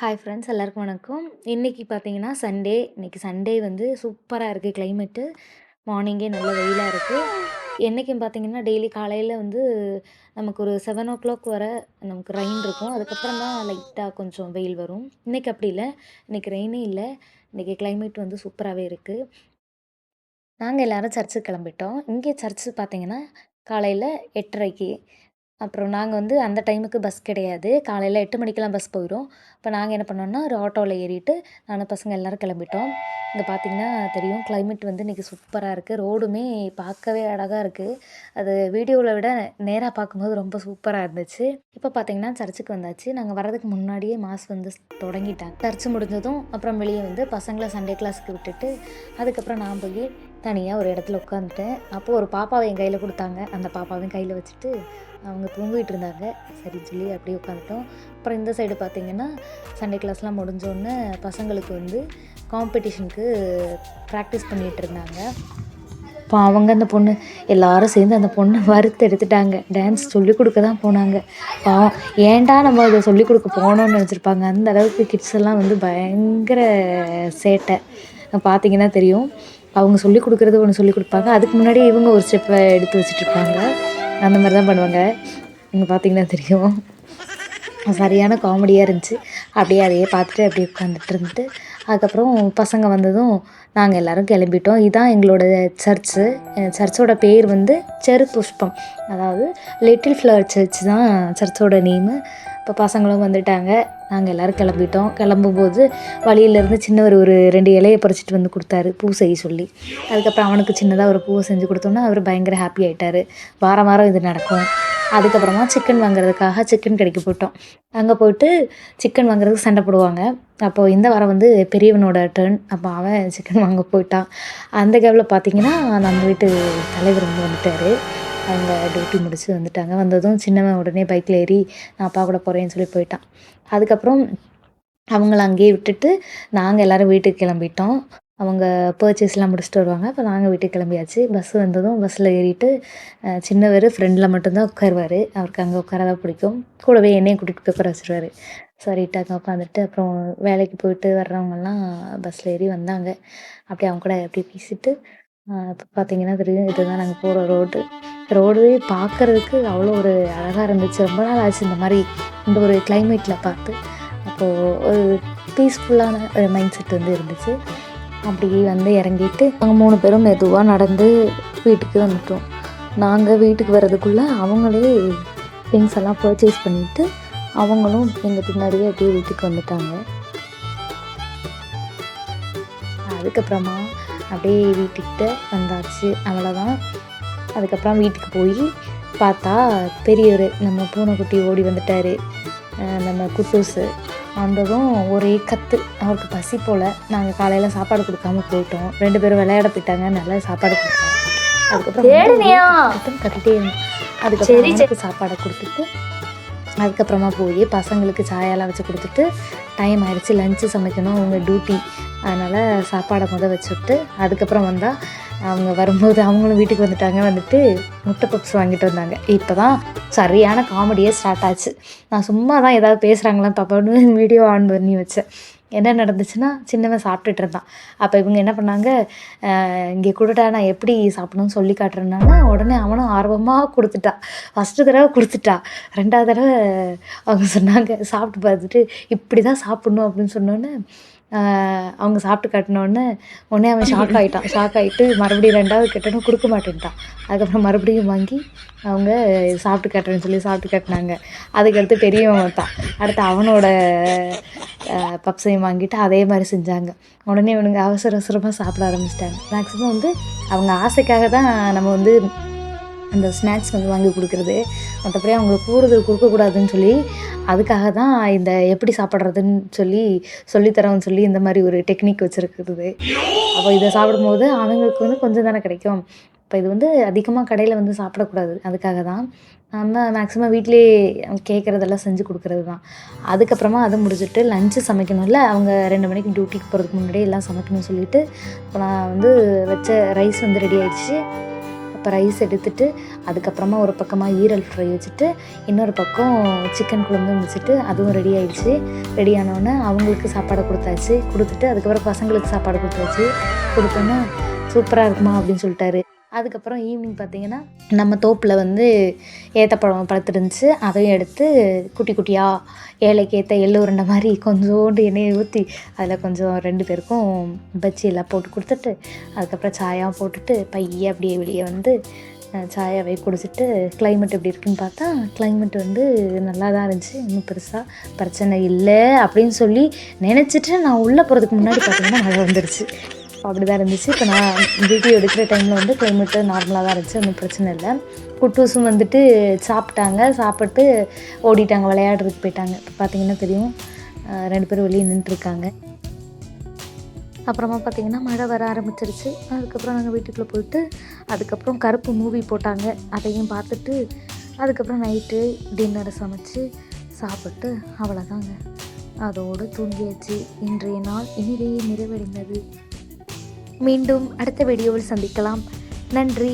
Hi friends எல்லாருக்கும் வணக்கம். இன்றைக்கி பார்த்தீங்கன்னா சண்டே. இன்றைக்கி சண்டே வந்து சூப்பராக இருக்குது கிளைமேட்டு. மார்னிங்கே நல்ல வெயிலாக இருக்குது. என்றைக்கும் பார்த்தீங்கன்னா டெய்லி காலையில் வந்து நமக்கு ஒரு 7:00 வர நமக்கு ரெயின் இருக்கும். அதுக்கப்புறம் தான் லைட்டாக கொஞ்சம் வெயில் வரும். இன்றைக்கி அப்படி இல்லை. இன்றைக்கி ரெயினே இல்லை. இன்றைக்கி கிளைமேட் வந்து சூப்பராகவே இருக்குது. நாங்கள் எல்லோரும் சர்ச்சுக்கு கிளம்பிட்டோம். இங்கே சர்ச்சு பார்த்தீங்கன்னா காலையில் 8:30க்கு. அப்புறம் நாங்கள் வந்து அந்த டைமுக்கு பஸ் கிடையாது. காலையில் 8 மணிக்கெல்லாம் பஸ் போயிடும். இப்போ நாங்கள் என்ன பண்ணோம்னா, ஒரு ஆட்டோவில் ஏறிட்டு நானும் பசங்க எல்லோரும் கிளம்பிட்டோம். இங்கே பார்த்தீங்கன்னா தெரியும் கிளைமேட் வந்து இன்றைக்கி சூப்பராக இருக்குது. ரோடுமே பார்க்கவே அழகாக இருக்குது. அது வீடியோவில் விட நேராக பார்க்கும்போது ரொம்ப சூப்பராக இருந்துச்சு. இப்போ பார்த்தீங்கன்னா சர்ச்சுக்கு வந்தாச்சு. நாங்கள் வர்றதுக்கு முன்னாடியே மாஸ் வந்து தொடங்கிட்டாங்க. சர்ச்சு முடிஞ்சதும் அப்புறம் வெளியே வந்து பசங்களை சண்டே கிளாஸுக்கு விட்டுட்டு அதுக்கப்புறம் நான் போய் தனியாக ஒரு இடத்துல உட்காந்துட்டேன். அப்போது ஒரு பாப்பாவை என் கையில் கொடுத்தாங்க. அந்த பாப்பாவையும் கையில் வச்சுட்டு அவங்க தூங்கிட்டு இருந்தாங்க. சரின்னு சொல்லி அப்படியே உட்காந்துட்டோம். அப்புறம் இந்த சைடு பார்த்திங்கன்னா சண்டே கிளாஸ்லாம் முடிஞ்சோடனே பசங்களுக்கு வந்து காம்படிஷனுக்கு ப்ராக்டிஸ் பண்ணிகிட்டு இருந்தாங்க. இப்போ அவங்க அந்த பொண்ணு எல்லோரும் சேர்ந்து அந்த பொண்ணை வறுத்து எடுத்துட்டாங்க. டான்ஸ் சொல்லிக் கொடுக்க தான் போனாங்க. பாவம் ஏன்டா நம்ம இதை சொல்லிக் கொடுக்க போனோன்னு நினச்சிருப்பாங்க. அந்த அளவுக்கு கிட்ஸ் எல்லாம் வந்து பயங்கர சேட்டை. பார்த்திங்கன்னா தெரியும். அவங்க சொல்லிக் கொடுக்குறது ஒன்று சொல்லிக் கொடுப்பாங்க. அதுக்கு முன்னாடி இவங்க ஒரு ஸ்டெப்பை எடுத்து வச்சுட்ருப்பாங்க. அந்த மாதிரி தான் பண்ணுவாங்க. இங்கே பார்த்திங்கன்னா தெரியும். சரியான காமெடியாக இருந்துச்சு. அப்படியே அதையே பார்த்துட்டு அப்படியே உட்காந்துட்டு இருந்துட்டு அதுக்கப்புறம் பசங்க வந்ததும் நாங்கள் எல்லோரும் கிளம்பிட்டோம். இதுதான் எங்களோட சர்ச்சு. சர்ச்சோட பேர் வந்து செரு புஷ்பம், அதாவது லிட்டில் ஃப்ளவர் சர்ச் தான் சர்ச்சோட நேமு. இப்போ பசங்களும் வந்துட்டாங்க. நாங்கள் எல்லோரும் கிளம்பிட்டோம். கிளம்பும்போது வழியிலேருந்து சின்னவர் ஒரு 2 இலையை பறிச்சிட்டு வந்து கொடுத்தாரு பூ செய்ய சொல்லி. அதுக்கப்புறம் அவனுக்கு சின்னதாக ஒரு பூவை செஞ்சு கொடுத்தோன்னா அவர் பயங்கர ஹாப்பி ஆகிட்டார். வாரம் வாரம் இது நடக்கும். அதுக்கப்புறமா சிக்கன் வாங்குறதுக்காக சிக்கன் கடைக்கு போயிட்டோம். அங்கே போயிட்டு சிக்கன் வாங்குறதுக்கு சண்டை போடுவாங்க. அப்போது இந்த வாரம் வந்து பெரியவனோட டர்ன். அப்போ அவன் சிக்கன் வாங்க போயிட்டான். அந்த கேப்பில் பார்த்திங்கன்னா நம்ம வீட்டு தலைவர் வந்து வந்துட்டார். அவங்க டியூட்டி முடிச்சு வந்துட்டாங்க. வந்ததும் சின்னவன் உடனே பைக்கில் ஏறி நான் அப்பா கூட போகிறேன்னு சொல்லி போயிட்டான். அதுக்கப்புறம் அவங்கள அங்கேயே விட்டுட்டு நாங்கள் எல்லோரும் வீட்டுக்கு கிளம்பிட்டோம். அவங்க பர்ச்சேஸ்லாம் முடிச்சுட்டு வருவாங்க. அப்போ நாங்கள் வீட்டுக்கு கிளம்பியாச்சு. பஸ்ஸு வந்ததும் பஸ்ஸில் ஏறிட்டு சின்னவர் ஃப்ரெண்டில் மட்டும்தான் உட்காருவார். அவருக்கு அங்கே உட்கார தான் பிடிக்கும். கூடவே என்னையும் கூட்டிகிட்டு போய் உட்கார வச்சுருவார். சரிட்டு அங்கே உட்காந்துட்டு அப்புறம் வேலைக்கு போயிட்டு வர்றவங்கெல்லாம் பஸ்ஸில் ஏறி வந்தாங்க. அப்படியே அவங்க கூட அப்படியே பேசிட்டு இப்போ பார்த்தீங்கன்னா தெரியும், இதுதான் நாங்கள் போகிற ரோடு பார்க்குறதுக்கு அவ்வளோ ஒரு அழகாக இருந்துச்சு. ரொம்ப நாள் ஆச்சு இந்த மாதிரி இந்த ஒரு கிளைமேட்டில் பார்த்து. அப்போது ஒரு பீஸ்ஃபுல்லான ஒரு மைண்ட் செட் வந்து இருந்துச்சு. அப்படியே வந்து இறங்கிட்டு நாங்கள் 3 பேரும் மெதுவாக நடந்து வீட்டுக்கு வந்துட்டோம். நாங்கள் வீட்டுக்கு வர்றதுக்குள்ளே அவங்களே திங்ஸ் எல்லாம் பர்ச்சேஸ் பண்ணிவிட்டு அவங்களும் எங்கள் பின்னாடியே அப்படியே வீட்டுக்கு வந்துட்டாங்க. அதுக்கப்புறமா அப்படியே வீட்டுக்கிட்ட வந்தாச்சு. அவ்வளோதான். அதுக்கப்புறம் வீட்டுக்கு போய் பார்த்தா பெரியவர் நம்ம பூனைக்குட்டி ஓடி வந்துட்டார். நம்ம குட்டூஸு வந்ததும் ஒரே கத்து. அவருக்கு பசி போல். நாங்கள் காலையில் சாப்பாடு கொடுக்காம போயிட்டோம். 2 பேரும் விளையாட போயிட்டாங்க. நல்லா சாப்பாடு கொடுத்தோம். அதுக்கப்புறம் கத்திட்டே இருந்தோம். அதுக்கப்புறம் சாப்பாடை கொடுத்துட்டு அதுக்கப்புறமா போய் பசங்களுக்கு சாயெல்லாம் வச்சு கொடுத்துட்டு டைம் ஆயிடுச்சு. லஞ்சு சமைக்கணும், அவங்க டியூட்டி. அதனால் சாப்பாடை வச்சுட்டு அதுக்கப்புறம் வந்தால் அவங்க வரும்போது அவங்களும் வீட்டுக்கு வந்துட்டு முட்டை பப்ஸ் வாங்கிட்டு வந்தாங்க. இப்போ தான் சரியான காமெடியே ஸ்டார்ட் ஆச்சு. நான் சும்மா தான் ஏதாவது பேசுகிறாங்களான்னு பாப்பான்னு வீடியோ ஆன் பண்ணி வச்சேன். என்ன நடந்துச்சுன்னா, சின்னவன் சாப்பிட்டுட்டு இருந்தான். அப்போ இவங்க என்ன பண்ணாங்க, இங்கே கொடுட்டா நான் எப்படி சாப்பிடணும்னு சொல்லி காட்டுறேன்னால உடனே அவனும் ஆர்வமாக கொடுத்துட்டான். ஃபஸ்ட்டு தடவை கொடுத்துட்டா. 2வது தடவை அவங்க சொன்னாங்க சாப்பிட்டு பார்த்துட்டு இப்படி தான் சாப்பிட்ணும் அப்படின்னு சொன்னோன்னே அவங்க சாப்பிட்டு காட்டினோடனே உடனே அவன் ஷாக் ஆகிட்டு மறுபடியும் 2வது கேட்டோன்னு கொடுக்க மாட்டேன்ட்டான். அதுக்கப்புறம் மறுபடியும் வாங்கி அவங்க சாப்பிட்டு காட்டுறேன்னு சொல்லி சாப்பிட்டு காட்டினாங்க. அதுக்கடுத்து பெரியவன் வந்தான். அடுத்து அவனோட பப்ஸையும் வாங்கிட்டு அதே மாதிரி செஞ்சாங்க. உடனே இவனுங்க அவசரமாக சாப்பிட ஆரம்பிச்சிட்டாங்க. மேக்ஸிமம் வந்து அவங்க ஆசைக்காக தான் நம்ம வந்து அந்த ஸ்நாக்ஸ் வந்து வாங்கி கொடுக்குறது. மற்றபடி அவங்களுக்கு கூடுதல் கொடுக்கக்கூடாதுன்னு சொல்லி அதுக்காக தான் இந்த எப்படி சாப்பிட்றதுன்னு சொல்லித்தரோன்னு சொல்லி இந்த மாதிரி ஒரு டெக்னிக் வச்சுருக்குறது. அப்போ இதை சாப்பிடும்போது அவங்களுக்கு வந்து கொஞ்சம் தானே கிடைக்கும். இப்போ இது வந்து அதிகமாக கடையில் வந்து சாப்பிடக்கூடாது. அதுக்காக தான் நம்ம மேக்ஸிமம் வீட்டிலே கேட்குறதெல்லாம் செஞ்சு கொடுக்குறது தான். அதுக்கப்புறமா அதை முடிச்சுட்டு லஞ்சு சமைக்கணும்ல, அவங்க 2 மணிக்கு டியூட்டிக்கு போகிறதுக்கு முன்னாடியே எல்லாம் சமைக்கணும்னு சொல்லிவிட்டு இப்போ நான் வந்து வச்ச ரைஸ் வந்து ரெடி ஆகிடுச்சு. இப்போ ரைஸ் எடுத்துட்டு அதுக்கப்புறமா ஒரு பக்கமாக ஈரல் ஃப்ரை வச்சுட்டு இன்னொரு பக்கம் சிக்கன் குழம்பும் வச்சுட்டு அதுவும் ரெடி ஆகிடுச்சு. ரெடி ஆனோடனே அவங்களுக்கு சாப்பாடை கொடுத்தாச்சு. கொடுத்துட்டு அதுக்கப்புறம் பசங்களுக்கு சாப்பாடு கொடுத்தாச்சு. கொடுத்தோன்னே சூப்பராக இருக்குமா அப்படின்னு சொல்லிட்டாரு. அதுக்கப்புறம் ஈவினிங் பார்த்திங்கன்னா நம்ம தோப்பில் வந்து ஏத்தப்பழம் பழுத்துருந்துச்சு. அதையும் எடுத்து குட்டி குட்டியாக ஏழைக்கு ஏற்ற எள்ளு உருண்டை மாதிரி கொஞ்சோண்டு எண்ணெயை ஊற்றி அதில் கொஞ்சம் 2 பேருக்கும் பஜ்ஜி எல்லாம் போட்டு கொடுத்துட்டு அதுக்கப்புறம் சாயாவும் போட்டுட்டு பையே அப்படியே வெளியே வந்து சாயாவே குடிச்சிட்டு கிளைமேட் எப்படி இருக்குன்னு பார்த்தா கிளைமேட் வந்து நல்லா தான் இருந்துச்சு. இன்னும் பெருசாக பிரச்சனை இல்லை அப்படின்னு சொல்லி நினச்சிட்டு நான் உள்ளே போகிறதுக்கு முன்னாடி பார்த்திங்கன்னா மழை வந்துருச்சு. அப்படி தான் இருந்துச்சு. இப்போ நான் வீடியோ எடுக்கிற டைமில் வந்து கிளைமேட்டு நார்மலாக தான் இருந்துச்சு. ஒன்றும் பிரச்சனை இல்லை. குட்டூஸும் வந்துட்டு சாப்பிட்டு ஓடிட்டாங்க, விளையாடுறதுக்கு போயிட்டாங்க. இப்போ பார்த்திங்கன்னா தெரியும் 2 பேரும் வெளியே நின்றுருக்காங்க. அப்புறமா பார்த்திங்கன்னா மழை வர ஆரம்பிச்சிருச்சு. அதுக்கப்புறம் நாங்கள் வீட்டுக்குள்ளே போயிட்டு அதுக்கப்புறம் கருப்பு மூவி போட்டாங்க. அதையும் பார்த்துட்டு அதுக்கப்புறம் நைட்டு டின்னரை சமைச்சு சாப்பிட்டு அவ்வளோதாங்க. அதோடு தூங்கியாச்சு. இன்றைய நாள் இனிதே நிறைவடைந்தது. மீண்டும் அடுத்த வீடியோவில் சந்திக்கலாம். நன்றி.